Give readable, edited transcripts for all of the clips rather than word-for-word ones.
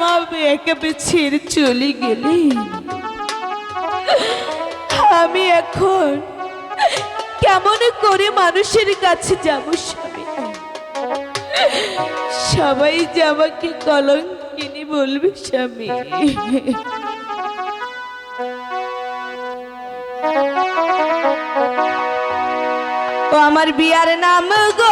আমাকে একেবারে ছেড়ে চলে গেলে আমি এখন কেমন করে মানুষের কাছে যাব স্বামী? সবাই যে আমাকে কলঙ্কিনী বলবে স্বামী। ও আমার বিয়ার নাম গো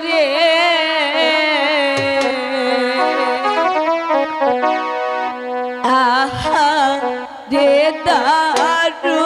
রে আহা রে দারু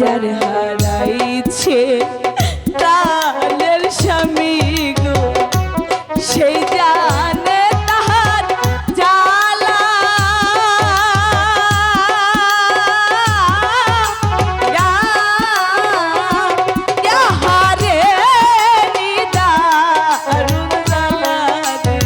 যার হারাইছে প্রাণের স্বামী গো, সেই জানে তাহার জ্বালা। হারে নিদারুণ জ্বালা রে।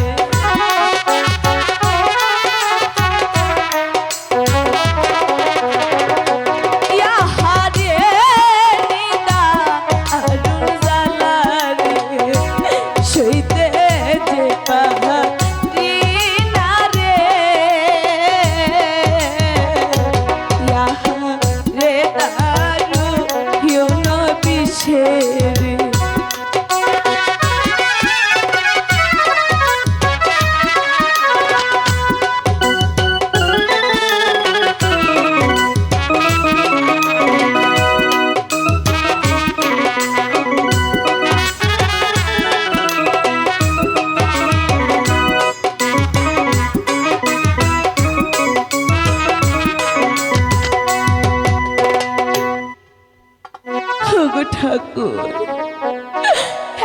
ঠাকুর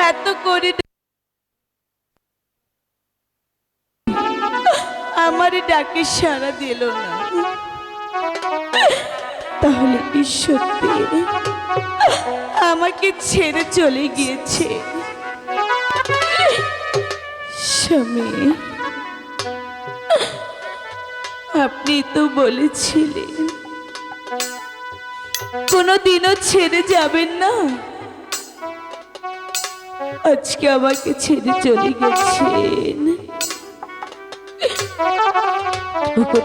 এত করে আমার ডাকে সাড়া দিল না, তাহলে কি সত্যি আমাকে ছেড়ে চলে গিয়েছে? স্বামী, আপনি তো বলেছিলেন কোনোদিনও ছেড়ে যাবেন না, আজকে আমাকে ছেড়ে চলে গেছেন।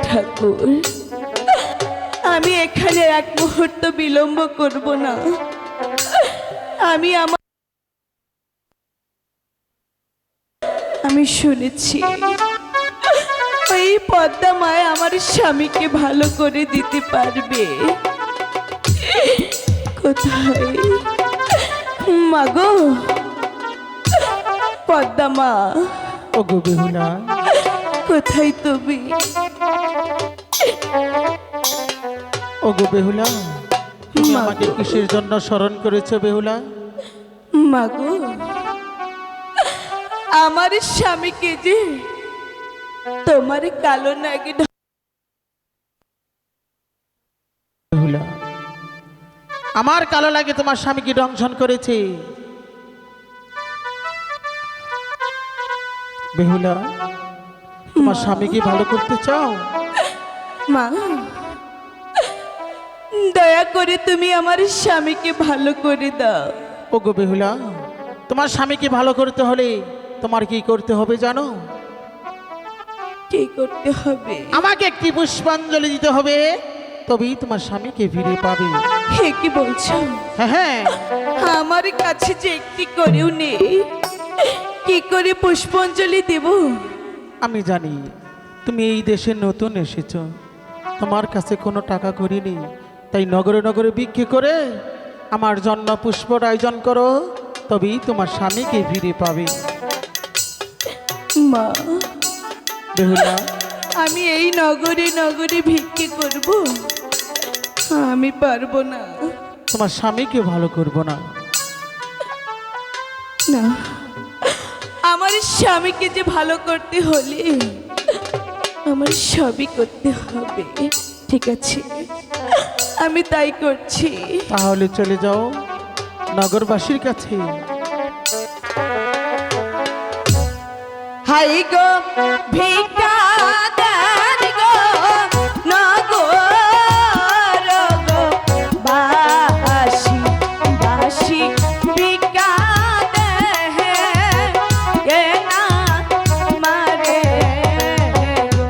ঠাকুর, আমি এখানে এক মুহূর্ত বিলম্ব করব না। আমি শুনেছি ওই পদ্মা মায় আমার স্বামীকে ভালো করে দিতে পারবে। কোথায় মাগো পদ্মা মা? ওগো বেহুলা, কোথায় তুমি? ওগো বেহুলা, তুমি আমাকে কিসের জন্য স্মরণ করেছো বেহুলা? মাগো, আমার স্বামীকে যে তোমার কালো নাগে। বেহুলা, আমার কালো লাগে তোমার স্বামীকে দংশন করেছে। বেহুলা, তোমার স্বামীকে ভালো করতে চাও? মা, দয়া করে তুমি আমার স্বামীকে ভালো করে দাও। ওগো বেহুলা, তোমার স্বামীকে ভালো করতে হলে তোমার কি করতে হবে জানো? কি করতে হবে? আমাকে একটি পুষ্পাঞ্জলি দিতে হবে, তবেই তোমার স্বামীকে ফিরে পাবে। হে, কি বলছো? হ্যাঁ, আমার কাছে যে একটি করেও নেই, কি করে পুষ্পাঞ্জলি দেব? আমি জানি তুমি এই দেশে নতুন এসেছো, তোমার কাছে কোনো টাকা করি নেই, তাই নগরে নগরে বিক্রি করে আমার জন্য পুষ্পর আয়োজন করো, তবেই তোমার স্বামীকে ফিরে পাবে। মা, বেহুলা, আমি এই নগরে নগরে ভিক্ষে করব? আমি পারবো না। তোমার স্বামীকে ভালো করবো না? না, আমার স্বামীকে যে ভালো করতে হলে আমার সবই করতে হবে। ঠিক আছে, আমি তাই করছি। তাহলে চলে যাও নগরবাসীর কাছে। হাই গো ভিকাদার গো, নগর গো বাসি বাসি ভিকা দেহে এ না মারে গো।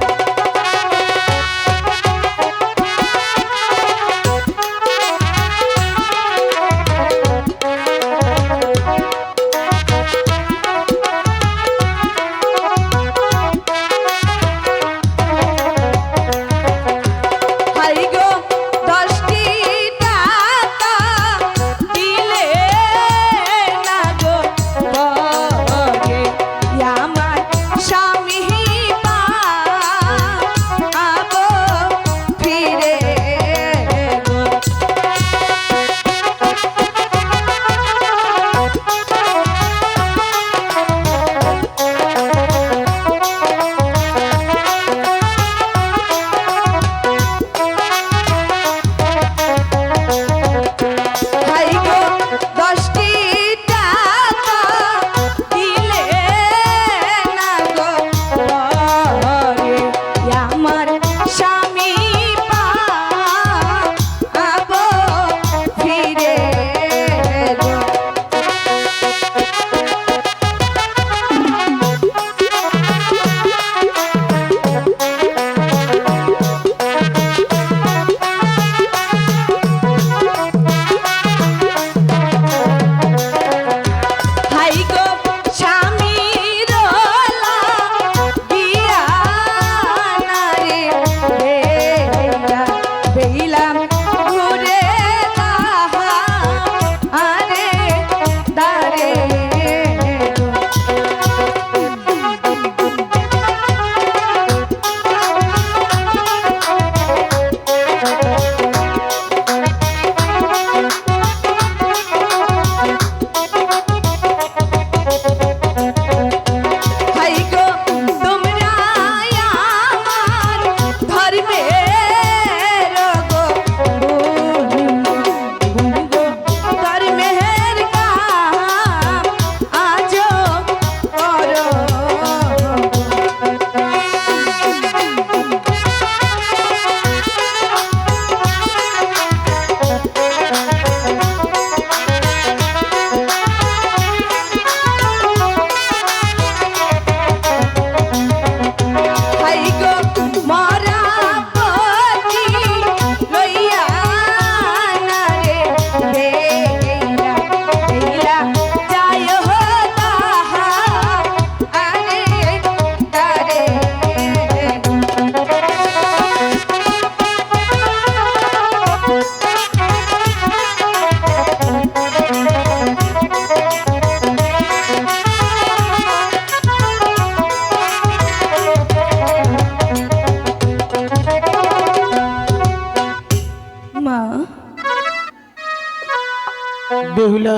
বেহুলা,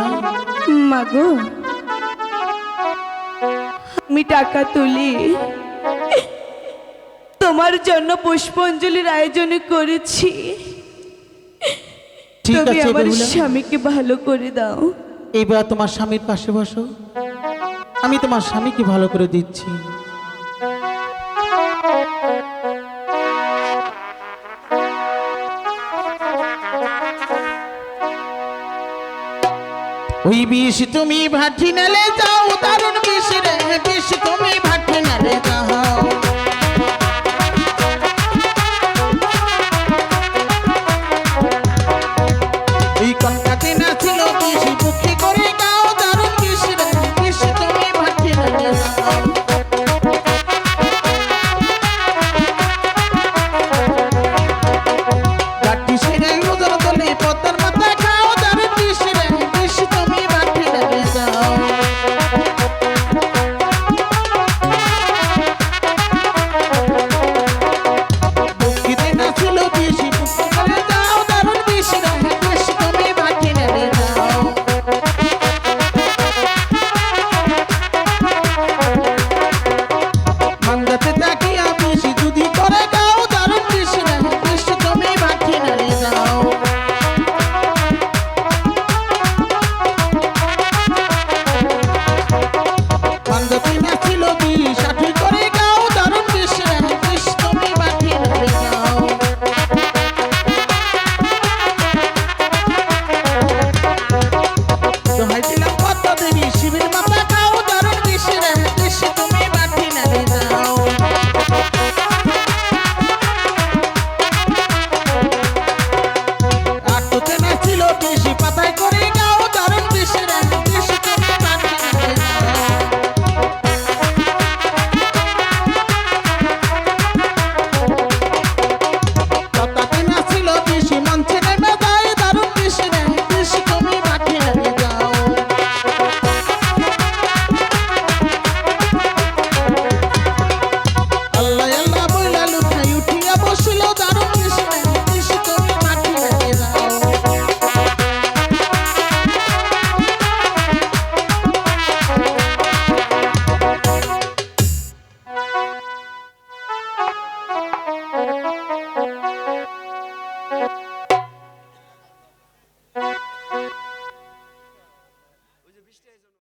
মাগো, আমি টাকা তুলি তোমার জন্য পুষ্পাঞ্জলির আয়োজন করেছি। ঠিক তুমি আছে আমার বেহুলা, স্বামীকে ভালো করে দাও। এবার তোমার স্বামীর পাশে বসো, আমি তোমার স্বামীকে ভালো করে দিচ্ছি। ওই বিষ তুমি ভাটি নালে যাও, দারুণ বিষ রে বিষ তুমি ভাটি